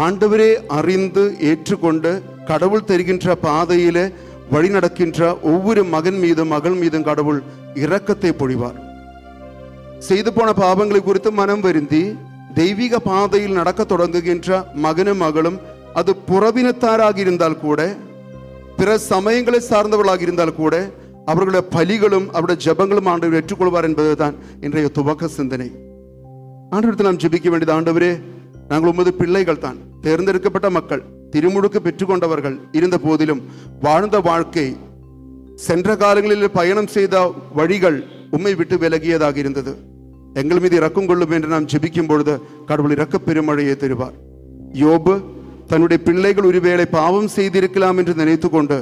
ஆண்டவரே அறிந்து ஏற்றுக்கொண்டு கடவுள் தருகின்ற பாதையிலே வழி நடக்கின்ற ஒவ்வொரு மகன் மீதும் மகள் மீதும் கடவுள் இரக்கத்தை பொழிவார். செய்து போன பாவங்களை குறித்து மனம் வருந்தி தெய்வீக பாதையில் நடக்க தொடங்குகின்ற மகனும் மகளும் அது புறவினத்தாராக இருந்தால் கூட, பிற சமயங்களை சார்ந்தவர்களாக இருந்தால் கூட, அவர்களுடைய பலிகளும் அவருடைய ஜெபங்களும் ஆண்டவர் ஏற்றுக்கொள்வார் என்பதுதான் இன்றைய துவக்க சிந்தனை. ஆண்டவரத்தில் நாம் ஜெபிக்க வேண்டியது, ஆண்டவரே நாங்கள் உமது பிள்ளைகள் தான், தேர்ந்தெடுக்கப்பட்ட மக்கள், திருமுழுக்கு பெற்றுக்கொண்டவர்கள் இருந்த போதிலும் வாழ்ந்த வாழ்க்கை, சென்ற காலங்களில் பயணம் செய்த வழிகள் உம்மை விட்டு விலகியதாக இருந்தது. எங்கள் மீது இரக்கம் கொள்ளும் என்று நாம் ஜெபிக்கும் பொழுது கடவுள் இரக்க பெருமழையை தருவார். யோபு தன்னுடைய பிள்ளைகள் ஒருவேளை பாவம் செய்திருக்கலாம் என்று நினைத்து கொண்டு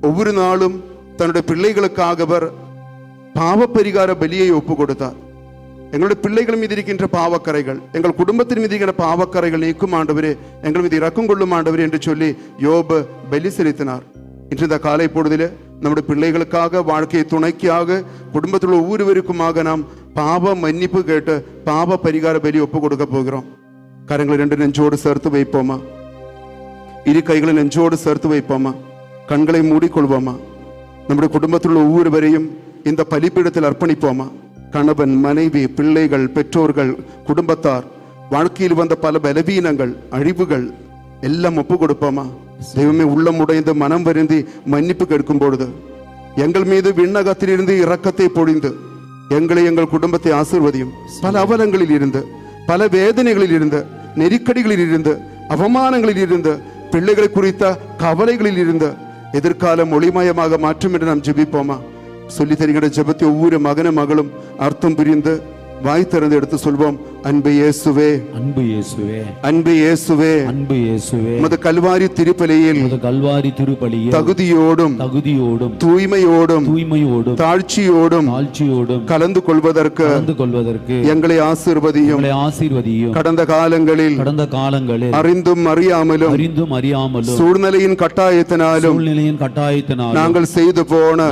ஒவ்வொரு நாளும் தன்னுடைய பிள்ளைகளுக்காக அவர் பாவ பரிகார பலியை ஒப்பு கொடுத்தார். எங்களுடைய பிள்ளைகள் மீது இருக்கின்ற பாவக்கரைகள், எங்கள் குடும்பத்தின் மீது இருக்கின்ற பாவக்கரைகள் நீக்கும் ஆண்டவரே, எங்கள் மீது இரக்கம் கொள்ளும் ஆண்டவரே என்று சொல்லி யோபு பலி செலுத்தினார். இன்று இந்த காலை பொழுதில் நம்முடைய பிள்ளைகளுக்காக, வாழ்க்கை துணைக்காக, குடும்பத்தில் ஒவ்வொருவருக்குமாக நாம் பாவ மன்னிப்பு கேட்டு பாவ பரிகார பலி ஒப்பு கொடுக்க போகிறோம். கரங்களை ரெண்டு நெஞ்சோடு சேர்த்து வைப்போமா? இரு கைகளை நெஞ்சோடு சேர்த்து வைப்போமா? கண்களை மூடிக்கொள்வோமா? நம்முடைய குடும்பத்தில் உள்ள ஒவ்வொருவரையும் இந்த பலிப்பீடத்தில் அர்ப்பணிப்போமா? கணவன், மனைவி, பிள்ளைகள், பெற்றோர்கள், குடும்பத்தார், வாழ்க்கையில் வந்த பல பலவீனங்கள், அழிவுகள் எல்லாம் ஒப்பு கொடுப்போமா? தெய்வமே, உள்ளம் உடைந்து மனம் வருந்தி மன்னிப்பு கேட்கும் பொழுது எங்கள் மீது விண்ணகத்திலிருந்து இரக்கத்தை பொழிந்து எங்களை, எங்கள் குடும்பத்தை ஆசீர்வதியும். பல அவலங்களில் இருந்து, பல வேதனைகளில் இருந்து, நெருக்கடிகளில் இருந்து, அவமானங்களில் இருந்து, பிள்ளைகளை குறித்த கவலைகளில் இருந்து எதிர்காலம் ஒளிமயமாக மாற்றும் என்று நாம் ஜெபிப்போமா? சொல்லி தருகிற ஜெபத்தை ஒவ்வொரு மகனும் மகளும் அர்த்தம் புரிந்து வாய் திறந்து எடுத்து சொல்வோம். அன்பு இயேசுவே, அன்பு இயேசுவே, அன்பு இயேசுவே, அன்பு இயேசுவே, உமது கல்வாரி திருப்பலியில் தகுதியோடும் தூய்மையோடும் தாழ்ச்சியோடும் கலந்து கொள்வதற்கு எங்களை ஆசீர்வதியும். கடந்த காலங்களில் அறிந்தும் அறியாமலும் சூழ்நிலையின் கட்டாயத்தினாலும் நாங்கள் செய்து போன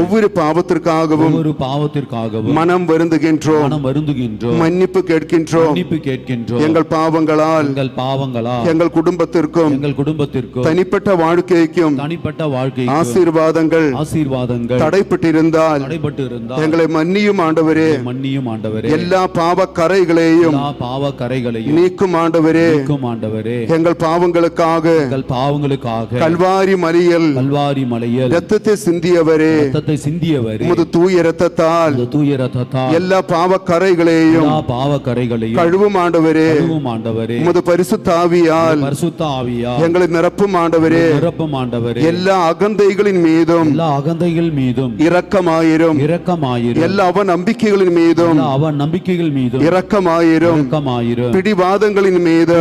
ஒவ்வொரு பாவத்திற்காகவும் மனம் வருந்துகின்றோம், மன்னிப்பு கேட்கின்றோம். எங்கள் பாவங்களால் எங்கள் குடும்பத்திற்கும் தனிப்பட்ட வாழ்க்கைக்கும் ஆசீர்வாதங்கள் தடைப்பட்டிருந்தால் எங்களை மன்னியும் ஆண்டவரே. எல்லா பாவக்கரைகளையும் நீக்கும் ஆண்டவரே. எங்கள் பாவங்களுக்காக கல்வாரி மலையில் இரத்தத்தை சிந்தியவரே, உமது தூய இரத்தத்தால் எல்லா பாவக்கரைகளையும் கழுவும் ஆண்டவரே. உமது பரிசுத்த ஆவியால் எங்களை நிரப்பும் ஆண்டவரே. எல்லா அகந்தைகளின் மீதும் இரக்கமாயிரும். எல்லா அவநம்பிக்கைகளின் மீதும் இரக்கமாயிரும். பிடிவாதங்களின் மீது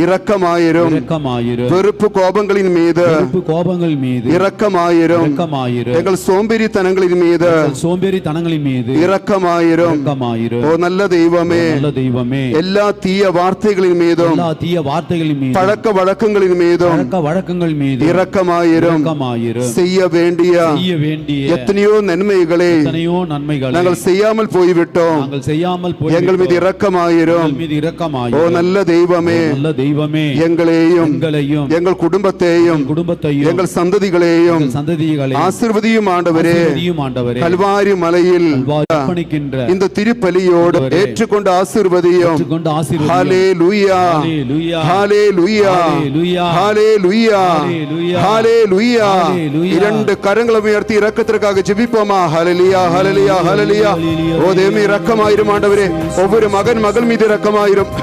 இரக்கமாயிரும். வெறுப்பு கோபங்களின் மீது இரக்கமாயிரும். எங்கள் சோம்பேறித்தனங்களின் மீது இரக்கமாயிரும். ஓ நல்ல தெய்வமே, எல்லா தீய வார்த்தைகளின் மீதும் பழக்க வழக்கங்களின் மீதும் இரக்கமாயிரும். செய்ய வேண்டிய எத்தனையோ நன்மைகளை நாங்கள் செய்யாமல் போய்விட்டோம், எங்கள் மீது இரக்கமாயிரும். ஓ நல்ல தெய்வமே, எங்களையும் எங்கள் குடும்பத்தையும் எங்கள் சந்ததிகளையும் ஆசீர்வதியும் ஆண்டவரே. கல்வாரி மலையில் இந்த திருப்பலியோடு ஏற்றுக்கொண்டு ஆசீர்வதியும். ஹல்லேலூயா, ஹல்லேலூயா, ஹல்லேலூயா, ஹல்லேலூயா. இரண்டு கரங்களை உயர்த்தி இரக்கத்திற்காக ஜெபிப்போமா? ஹல்லேலூயா, ஹல்லேலூயா, ஹல்லேலூயா. ஓ தேவமே, இரக்கமாயிரும் ஆண்டவரே. ஒவ்வொரு மகன் மகள் மீது இரக்கமாயிரும்.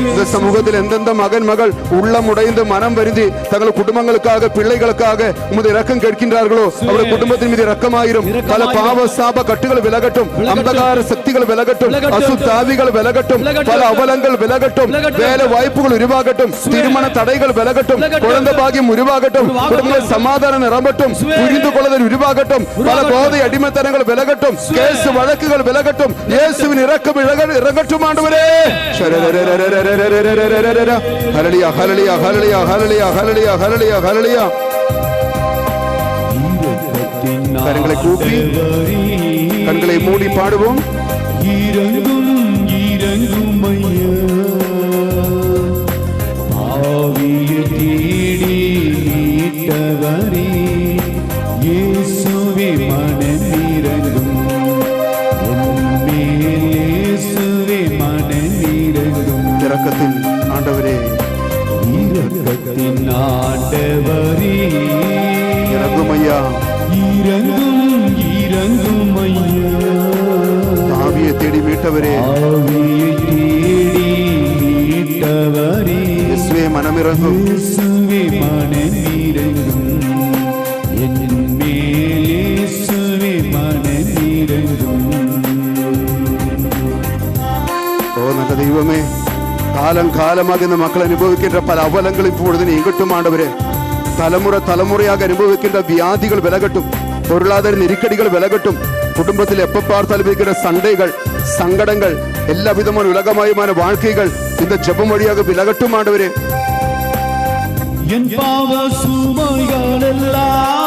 இந்த சமூகத்தில் எந்தெந்த மகன் மகள் உள்ளம் உடைந்து மனம் வருந்தி தங்கள் குடும்பங்களுக்காக, பிள்ளைகளுக்காக உமது இரக்கம் கேட்கின்றார்களோ அவருடைய குடும்பத்தின் மீது இரக்கமாயிரும். பல பாவ சாப கட்டுகள் விலகட்டும், அந்தகார சக்திகள் விலகட்டும், அசுத்தாவிகள் விலகட்டும், பல அவலங்கள் விலகட்டும், வேலை வாய்ப்புகள் உருவாகட்டும், திருமண தடைகள் விலகட்டும், குழந்தை பாக்கியம் உருவாகட்டும், குடும்ப சமாதானம் நிரம்பட்டும், புரிந்து கொள்ளுதல் உருவாகட்டும், பல போதை அடிமைத்தனங்கள் விலகட்டும், கேசு வழக்குகள் விலகட்டும், இயேசுவின் இரக்கம் இறங்கட்டும் ஆண்டவரே. ஹல்லேலூயா, ஹல்லேலூயா, ஹல்லேலூயா, ஹல்லேலூயா, ஹல்லேலூயா, ஹல்லேலூயா, ஹல்லேலூயா. கரங்களை கூப்பி கண்களை மூடி பாடுவோம். மீட்டவரே, ஆவியை தேடி மீட்டவரே, இயேசுவே மனமிரங்கும், இயேசுவே மனமிரங்கும், என் மேல் இயேசுவே மனமிரங்கும். ஓ நல்ல தெய்வமே, காலம் காலமாக இந்த மக்கள் அனுபவிக்கின்ற பல அவலங்கள் இப்பொழுது நீங்கட்டும் ஆண்டவரே. தலைமுறையாக அனுபவிக்கின்ற வியாதிகள் விலகட்டும், பொருளாதார நெருக்கடிகள் விலகட்டும், குடும்பத்தில் எப்ப பார்த்தாலும் இருக்கிற சண்டைகள், சங்கடங்கள், எல்லா விதமான உலகமயமான வாழ்க்கைகள் இந்த ஜெபம் வழியாக விலகட்டும் ஆண்டவரே. என் பாவ சுமைகள் எல்லாம்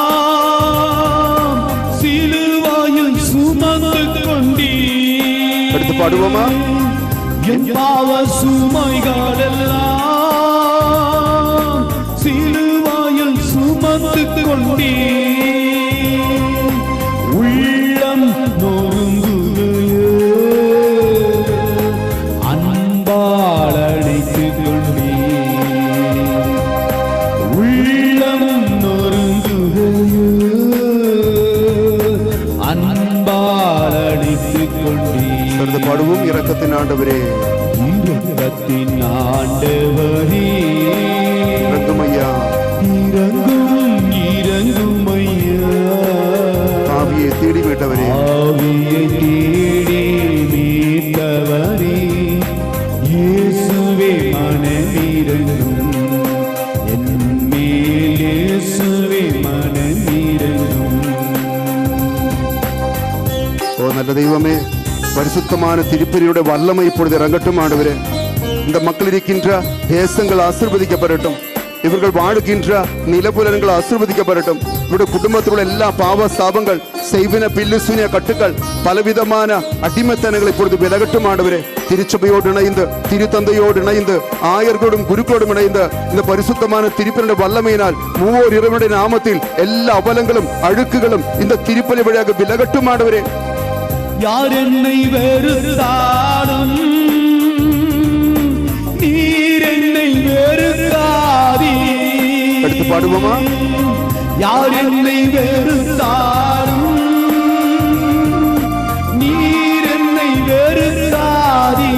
சிலுவையில் சுமந்து கொண்டீர். எடுத்து பாடுவோமா? என் பாவ சுமைகள் எல்லாம் சிலுவையில் சுமந்து கொண்டீர். உள்ளம் நொறுங்குகையோ அன்பால் அணைத்துக் கொண்டீர். உள்ளம் நொறுங்குகையோ அன்பால் அணைத்துக் கொண்டீர். எடுத்து பாடுவோம். இரக்கத்தின் ஆண்டவரே, இரக்கத்தின் ஆண்டவரே, இரங்கும் ஐயா, இரங்கும் இரங்கும் ஐயா. ஆவியை தேடி மீட்டவரே, ஆவியை தேடி மீட்டவரே, இயேசுவே மனமிரங்கும், என் மேல் இயேசுவே மனமிரங்கும். ஓ நல்ல தெய்வமே, பரிசுத்தமான திருப்பலியுடைய வல்லமை இப்பொழுது இறங்கட்டும் ஆண்டவரே. இந்த மக்கள் இருக்கின்ற தேசங்கள் ஆசீர்வதிக்கப்படட்டும், இவர்கள் வாழ்கின்ற நிலப்புலன்கள் ஆசீர்வதிக்கப்படட்டும். இவருடைய குடும்பத்தில் உள்ள எல்லா பாவ சாபங்கள், செய்வின பில்லு சூனிய கட்டுக்கள், பலவிதமான அடிமைத்தனங்கள் இப்பொழுது விலகட்டும் ஆண்டவரே. திருச்சபையோடு இணைந்து, திருத்தந்தையோடு இணைந்து, ஆயர்களோடும் குருக்களோடும் இணைந்து இந்த பரிசுத்தமான திருப்பலியுடைய வல்லமையினால் மூவோர் இறைவனுடைய நாமத்தில் எல்லா அவலங்களும் அழுக்குகளும் இந்த திருப்பலி வழியாக விலகட்டும் ஆண்டவரே. யார் என்னை வெறுத்தாலும் நீர் என்னை வெறுக்காதீ. எடுத்து பாடுவோமா? யார் என்னை வெறுத்தாலும் நீர் என்னை வெறுக்காதீ.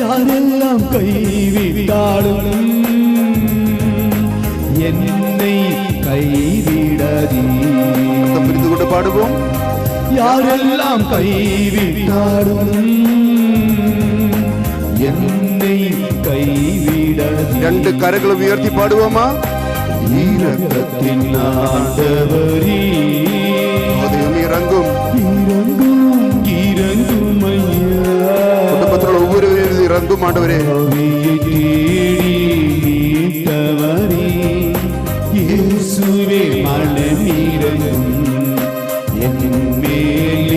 யாரெல்லாம் கைவிட்டாலும் என்னை கைவிடாதீ. புரிந்து கொண்டு பாடுவோம். யாரெல்லாம் கைவிட்டாலும் என்னை கைவிடாதீ. ரெண்டு கரங்களும் உயர்த்தி பாடுவோமா? இரக்கத்தின் ஆண்டவரே, அதையும் இறங்கும், இரங்கும் இரங்கும் ஐயா. குடும்பத்தில் ஒவ்வொருவரும் இறங்கும் ஆண்டவரே. ஆவியை தேடி மீட்டவரே, இயேசுவே மனமிரங்கும், என் மேல்